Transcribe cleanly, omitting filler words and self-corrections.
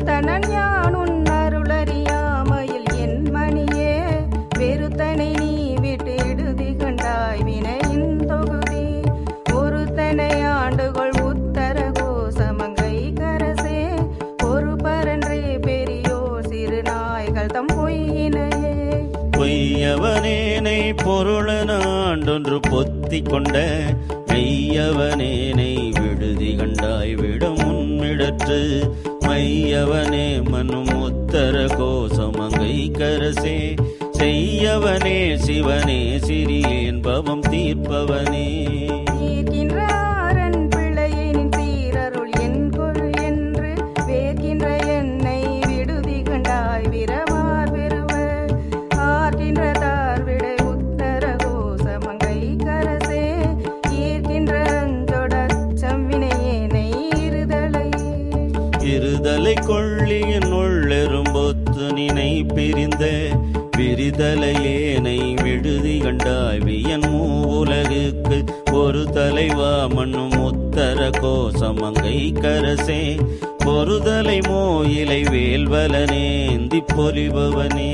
வெறுத்தனன் யானுன் அருளறியாமையில் என் மணியே வெறுத்தனை நீ விட்டு இடுதி கண்டாய் வினையின் தொகுதி ஒருத்தனை ஆண்டுகொள் உத்தர கோசமங்கை கரசே ஒரு பரன்றே பெரியோர் சிறு நாய்கள் தம் பொய்யினையே பொய்யவனேனை பொருளனாண்டொன்று பொத்திக் கொண்ட மெய்யவனேனை விடுதி கண்டாய் விடும் உன்னிடற்று மையவனே மனும் உத்தர கோசமங்கை கரசே செய்யவனே சிவனே சிறியேன் பவம் தீர்ப்பவனே தீர்க்கின்றாரன் பிள்ளையின் சீரருள் என் கொள் என்று வேர்க்கின்ற என்னை விடுதி கண்டாய் விரவார் பெறுவ ஆர்க்கின்ற தார்விடை உத்தர கோசமங்கை கரசே ஈர்க்கின்ற அஞ்சொடச் செம்வினையேனை இருதலை கொள்ளியின் உள்ளெரும்பொத்து நினை பிரிந்த விரிதலையேனை விடுதி கண்டாய் வியன் மூவுலகுக்கு ஒரு தலைவா மண்ணும் உத்தர கோசமங்கை கரசே பொறுதலை மோயிலை வேல்வலனேந்தி பொலிபவனே